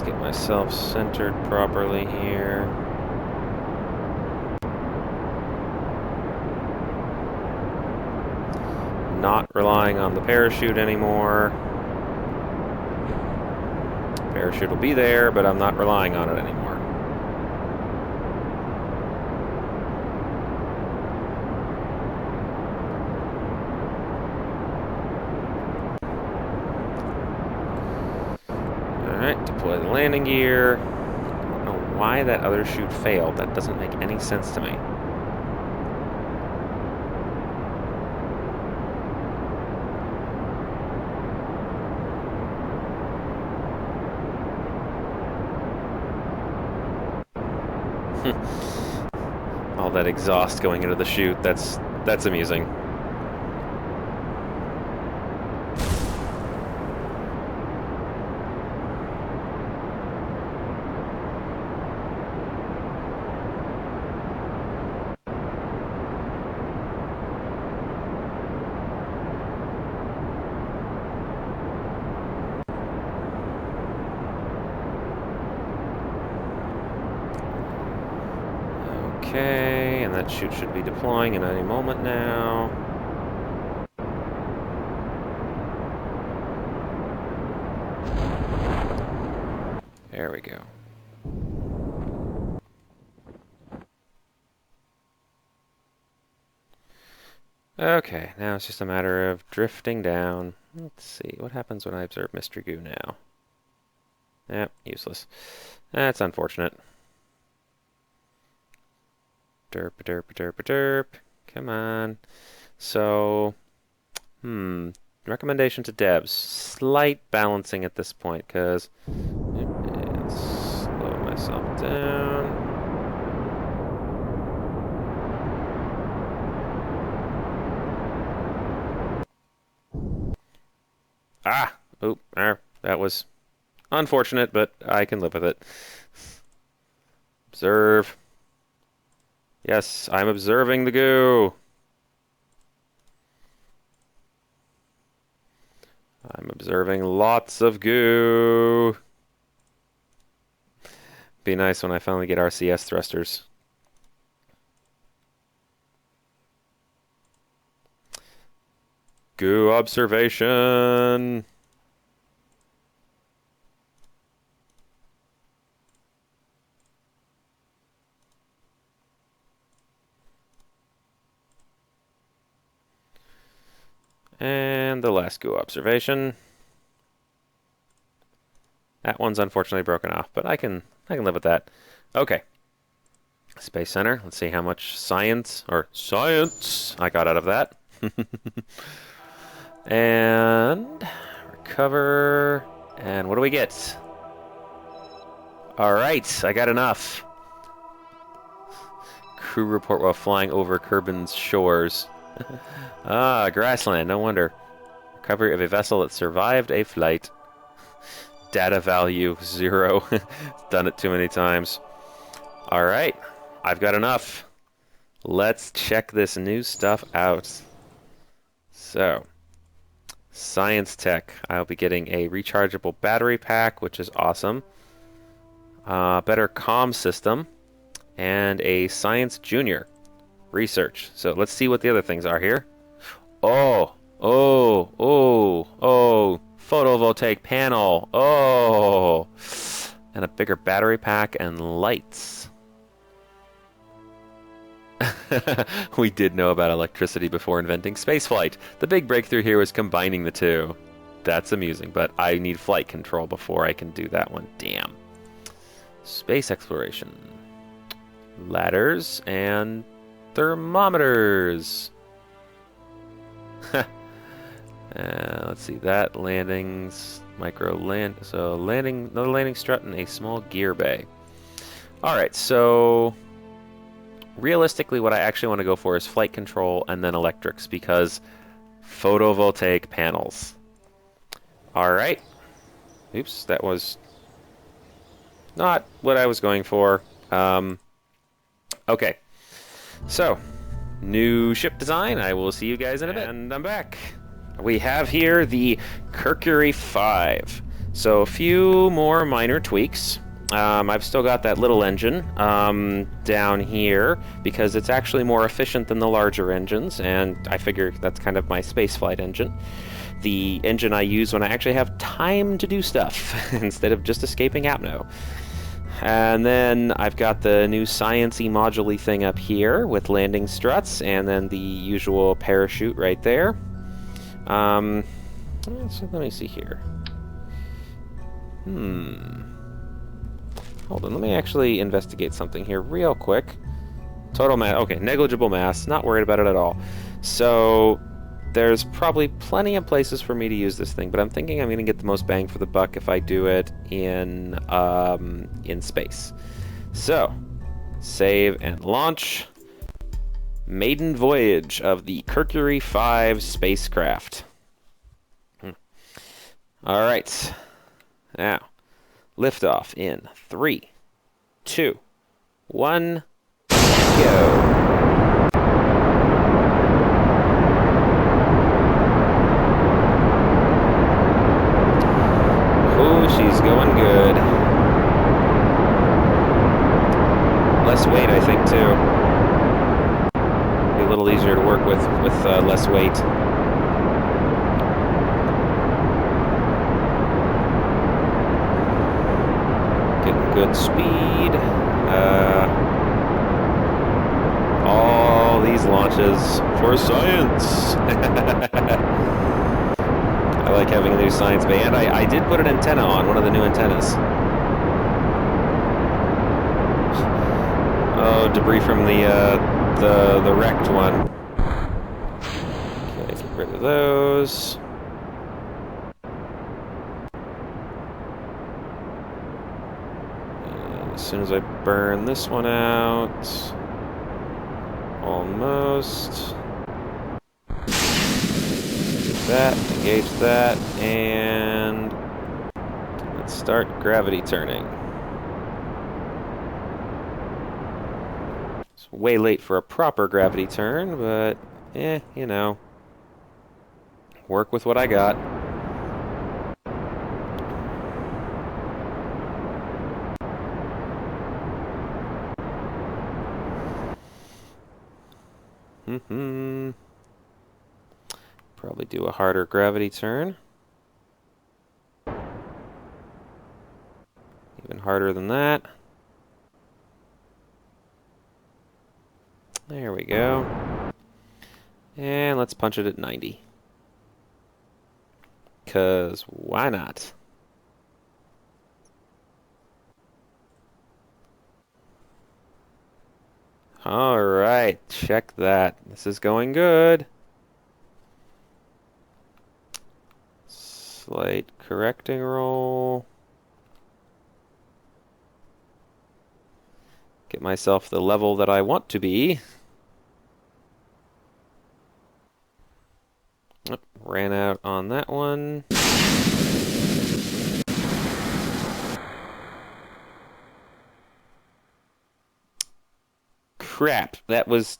Let's get myself centered properly here. Not relying on the parachute anymore. Parachute will be there, but I'm not relying on it anymore. Alright, deploy the landing gear. I don't know why that other chute failed. That doesn't make any sense to me. All that exhaust going into the chute, that's amusing. Okay, and that chute should be deploying in any moment now. There we go. Okay, now it's just a matter of drifting down. Let's see, what happens when I observe Mr. Goo now? Yep, useless. That's unfortunate. Derp, derp, derp, derp. Come on. So, recommendation to devs. Slight balancing at this point, because... Slow myself down. Ah! Oop, that was unfortunate, but I can live with it. Observe. Yes, I'm observing the goo. I'm observing lots of goo. Be nice when I finally get RCS thrusters. Goo observation. And the last goo observation. That one's unfortunately broken off, but I can live with that. Okay. Space Center. Let's see how much science I got out of that. And recover. And what do we get? All right, I got enough. Crew report while flying over Kerbin's shores. Grassland, no wonder. Recovery of a vessel that survived a flight. Data value 0. Done it too many times. Alright, I've got enough. Let's check this new stuff out. So, Science Tech. I'll be getting a rechargeable battery pack, which is awesome. Better comm system. And a Science Junior. Research. So let's see what the other things are here. Oh, photovoltaic panel. Oh, and a bigger battery pack and lights. We did know about electricity before inventing spaceflight. The big breakthrough here was combining the two. That's amusing, but I need flight control before I can do that one. Damn. Space exploration. Ladders and thermometers. Let's see, that landings, another landing strut and a small gear bay. Alright, so realistically what I actually want to go for is flight control and then electrics, because photovoltaic panels. Alright. Oops, that was not what I was going for. Okay. So, new ship design. I will see you guys in a bit. And I'm back. We have here the Mercury 5. So a few more minor tweaks. I've still got that little engine down here because it's actually more efficient than the larger engines, and I figure that's kind of my spaceflight engine. The engine I use when I actually have time to do stuff instead of just escaping apno. And then I've got the new science-y module-y thing up here with landing struts, and then the usual parachute right there. So let me see here. Hold on, let me actually investigate something here real quick. Total mass, okay, negligible mass, not worried about it at all. So, there's probably plenty of places for me to use this thing, but I'm thinking I'm going to get the most bang for the buck if I do it in space. So, save and launch. Maiden voyage of the Mercury 5 spacecraft. Alright. Now, liftoff in 3, 2, 1, go. Oh, she's going good. Less weight, I think, too. Be a little easier to work with less weight. Getting good speed. All these launches for science. I like having a new science bay, and I did put an antenna on, one of the new antennas. Oh, debris from the wrecked one. Okay, get rid of those. And as soon as I burn this one out, almost. That, engage that, and let's start gravity turning. It's way late for a proper gravity turn, but you know, work with what I got. Probably do a harder gravity turn. Even harder than that. There we go. And let's punch it at 90. 'Cause why not? Alright, check that. This is going good. Slight correcting roll. Get myself the level that I want to be. Oh, ran out on that one. Crap, that was...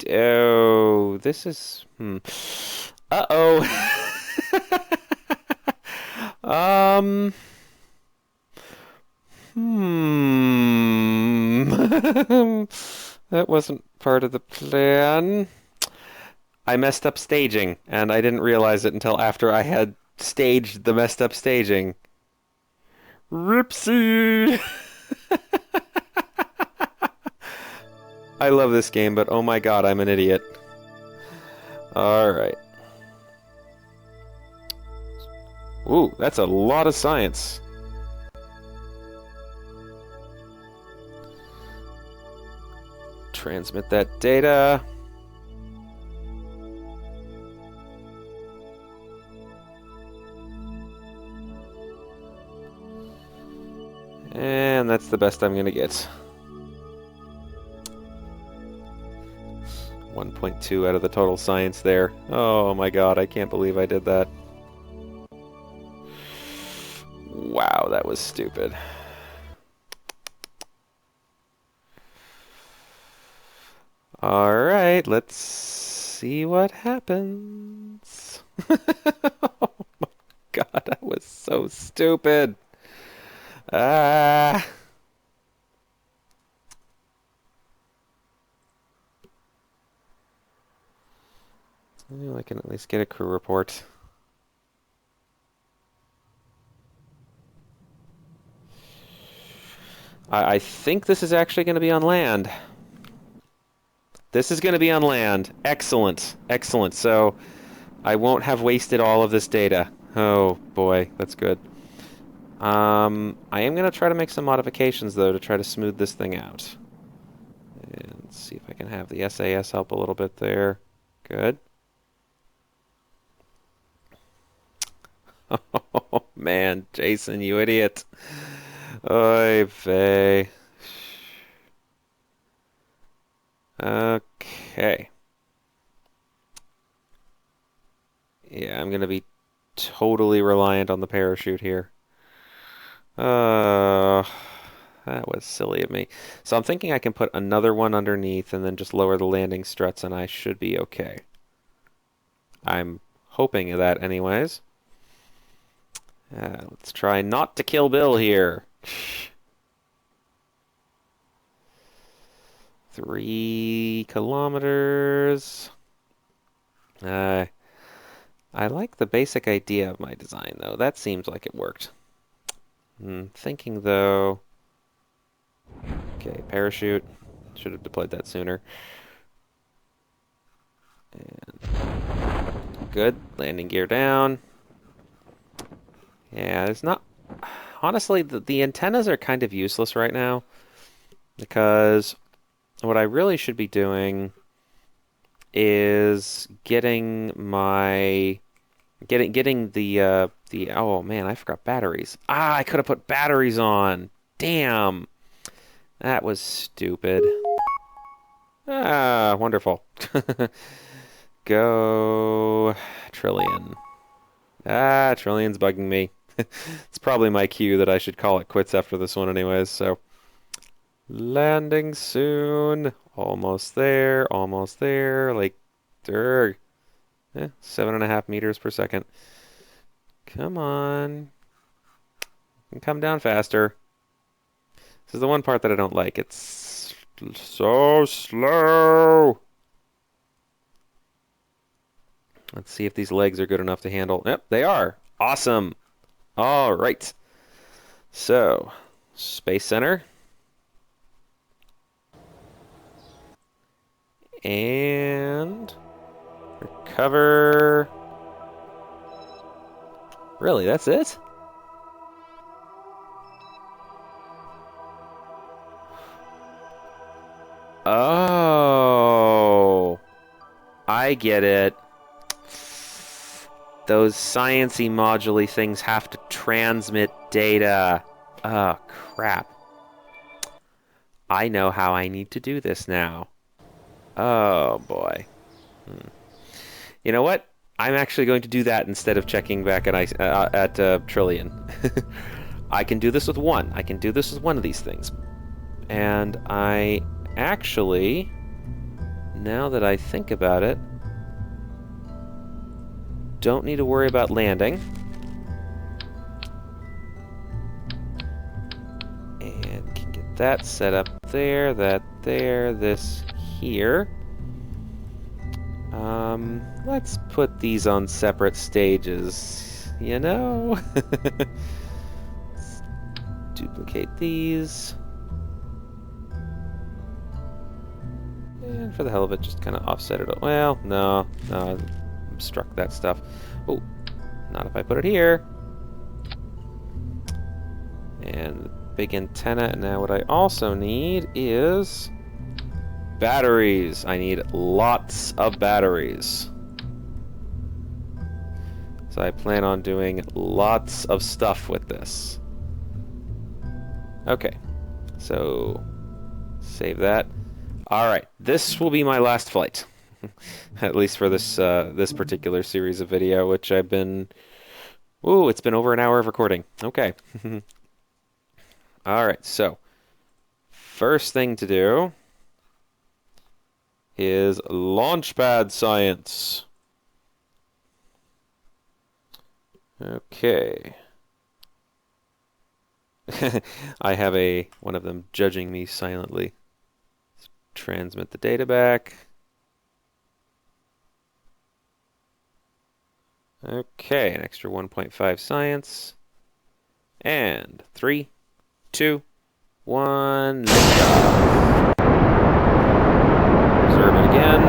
Oh, this is... Uh-oh. That wasn't part of the plan. I messed up staging, and I didn't realize it until after I had staged the messed up staging. Ripsy! I love this game, but oh my god, I'm an idiot. Alright. Ooh, that's a lot of science. Transmit that data. And that's the best I'm gonna get. 1.2 out of the total science there. Oh my god, I can't believe I did that. Wow, that was stupid. Alright, let's see what happens. Oh my God, that was so stupid. Ah. Well, I can at least get a crew report. I think this is actually going to be on land. This is going to be on land. Excellent. Excellent. So I won't have wasted all of this data. Oh, boy. That's good. I am going to try to make some modifications, though, to try to smooth this thing out. And see if I can have the SAS help a little bit there. Good. Oh, man. Jason, you idiot. Oy vey. Okay. Yeah, I'm going to be totally reliant on the parachute here. Uh, that was silly of me. So I'm thinking I can put another one underneath and then just lower the landing struts and I should be okay. I'm hoping of that anyways. Let's try not to kill Bill here. 3 kilometers. I like the basic idea of my design, though. That seems like it worked. Thinking, though... Okay, parachute. Should have deployed that sooner. And good. Landing gear down. Yeah, there's not... Honestly, the antennas are kind of useless right now. Because what I really should be doing is getting my... Getting the oh man, I forgot batteries. Ah, I could have put batteries on. Damn. That was stupid. Ah, wonderful. Go Trillion. Ah, Trillion's bugging me. It's probably my cue that I should call it quits after this one anyways, so landing soon. Almost there, almost there. Like 7.5 meters per second. Come on. Come down faster. This is the one part that I don't like. It's so slow. Let's see if these legs are good enough to handle. Yep, they are. Awesome. All right. So, Space Center. And recover. Really, that's it? Oh, I get it. Those science-y module things have to transmit data. Oh, crap. I know how I need to do this now. Oh, boy. You know what? I'm actually going to do that instead of checking back at Trillion. I can do this with one. I can do this with one of these things. And I actually, now that I think about it, don't need to worry about landing. And can get that set up there, that there, this here. Let's put these on separate stages, you know? Let's duplicate these. And for the hell of it, just kind of offset it. Well, no, obstruct that stuff. Oh, not if I put it here. And the big antenna. Now what I also need is batteries. I need lots of batteries. So I plan on doing lots of stuff with this. Okay, so save that. All right, this will be my last flight, at least for this this particular series of video, which I've been. Ooh, it's been over an hour of recording. Okay. All right, so first thing to do is launch pad science. Okay. I have one of them judging me silently. Let's transmit the data back. Okay, an extra 1.5 science. And 3, 2, 1, liftoff. Observe it again.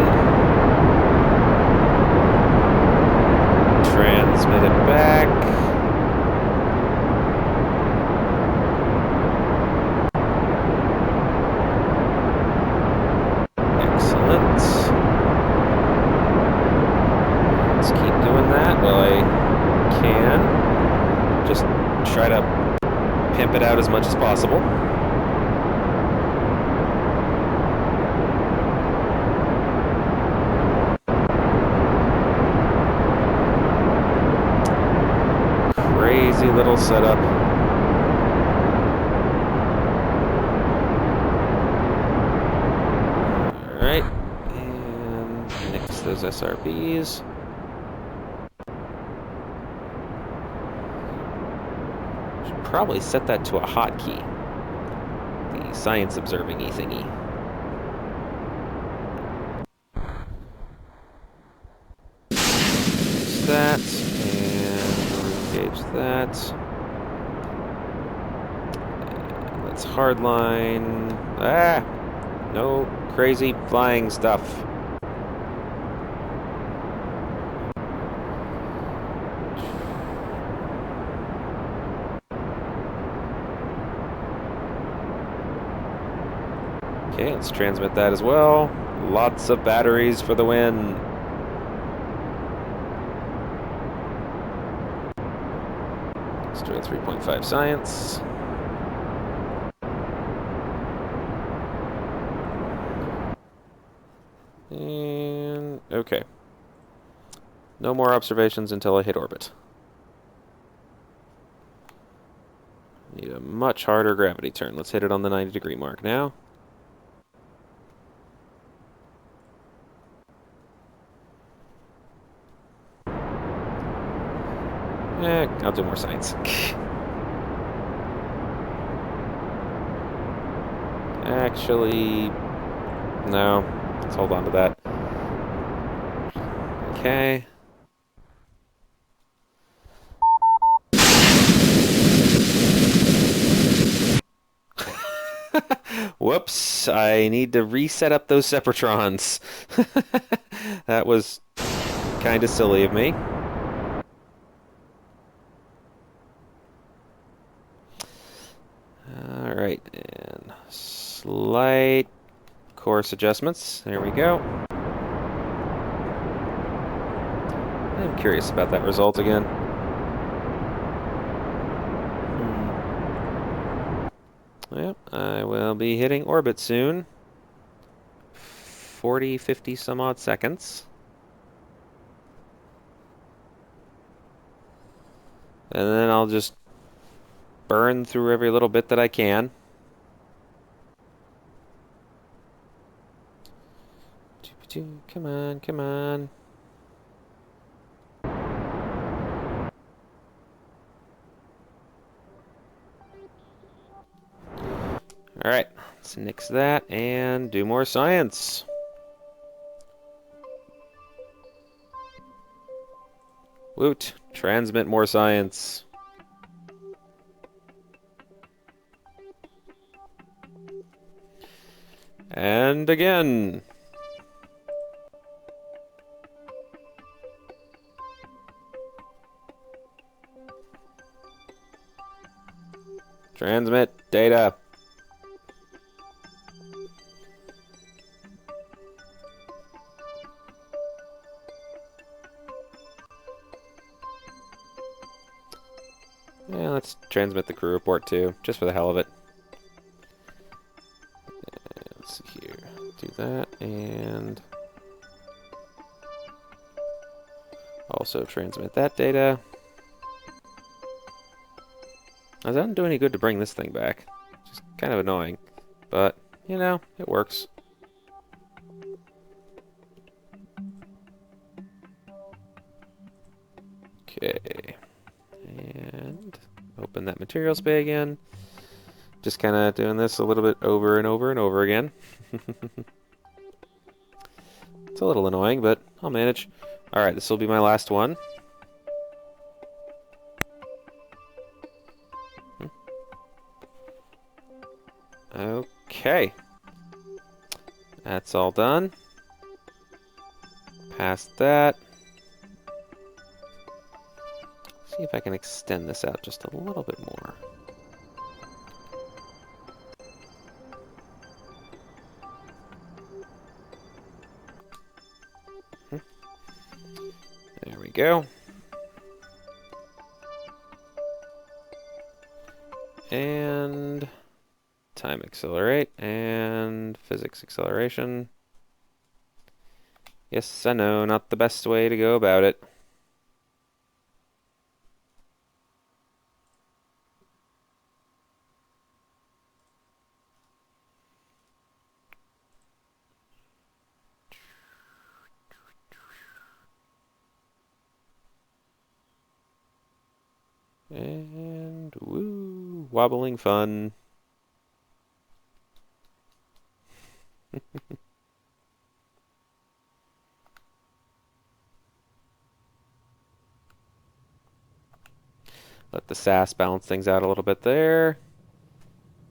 Transmit it back. Excellent. Let's keep doing that while I can. Just try to pimp it out as much as possible. Crazy little setup. Alright, and nix those SRBs. Should probably set that to a hotkey. The science observing-y thingy. That, and engage that. And let's hardline. Ah! No crazy flying stuff. Okay, let's transmit that as well. Lots of batteries for the win. Let's do a 3.5 science. And okay. No more observations until I hit orbit. Need a much harder gravity turn. Let's hit it on the 90-degree mark now. I'll do more science. Actually, no. Let's hold on to that. Okay. Whoops, I need to reset up those Separatrons. That was kind of silly of me. Alright, and slight course adjustments. There we go. I'm curious about that result again. Yep, I will be hitting orbit soon. 40, 50 some odd seconds. And then I'll just burn through every little bit that I can. Come on, come on. Alright, let's nix that and do more science. Woot, transmit more science. And again. Transmit data. Yeah, let's transmit the crew report too, just for the hell of it. Let's see here. Do that, and also transmit that data. It doesn't do any good to bring this thing back. It's just kind of annoying, but, you know, it works. Okay. open that materials bay again. Just kind of doing this a little bit over and over and over again. It's a little annoying, but I'll manage. Alright, this will be my last one. Okay. That's all done. Past that. See if I can extend this out just a little bit more. There we go. And time accelerate and physics acceleration. Yes, I know, not the best way to go about it. And woo, wobbling fun. Let the sass balance things out a little bit there.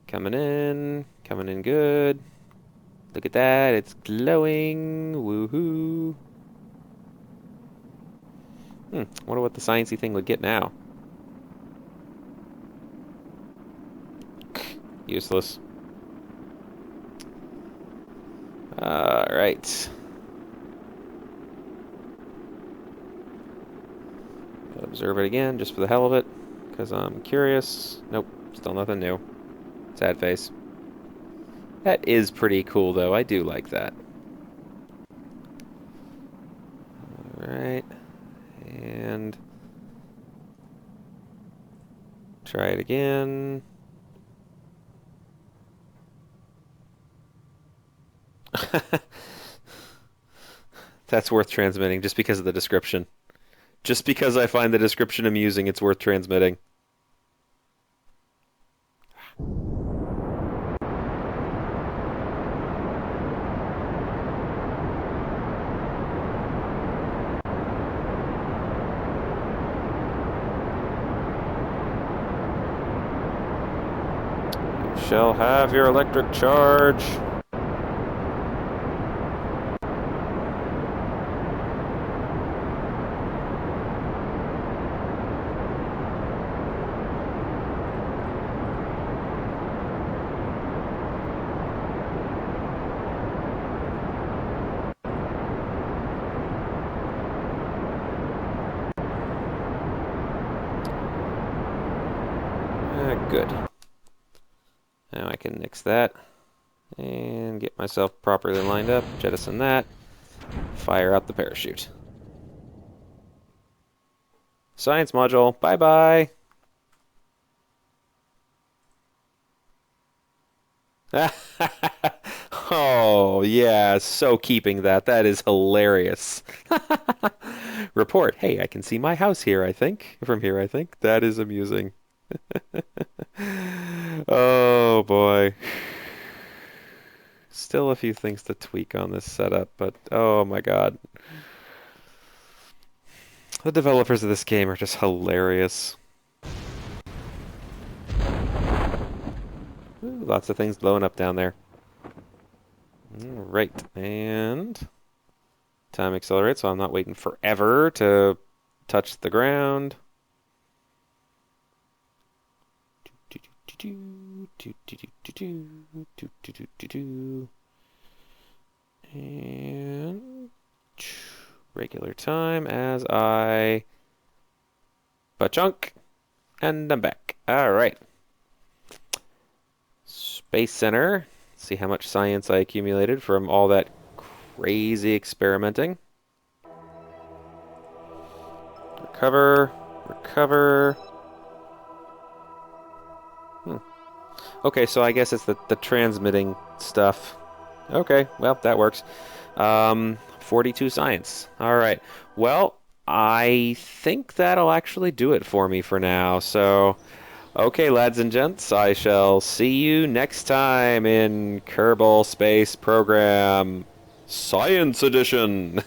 Coming in good. Look at that, it's glowing. Woohoo. Wonder what the sciencey thing would get now. Useless. Alright. Observe it again, just for the hell of it, because I'm curious. Nope, still nothing new. Sad face. That is pretty cool, though. I do like that. Alright. And try it again. That's worth transmitting just because of the description. Just because I find the description amusing, it's worth transmitting. You shall have your electric charge. Good. Now I can nix that and get myself properly lined up, jettison that, fire out the parachute. Science module, bye-bye. Oh, yeah, so keeping that. That is hilarious. Report, hey, I can see my house here, I think. From here, I think. That is amusing. Oh boy. Still a few things to tweak on this setup, but oh my god. The developers of this game are just hilarious. Ooh, lots of things blowing up down there. Right, and time accelerate, so I'm not waiting forever to touch the ground. And regular time as I ba-chunk, and I'm back. All right. Space Center. Let's see how much science I accumulated from all that crazy experimenting. Recover, recover. Okay, so I guess it's the transmitting stuff. Okay, well, that works. 42 science. All right. Well, I think that'll actually do it for me for now. So Okay, lads and gents, I shall see you next time in Kerbal Space Program Science Edition.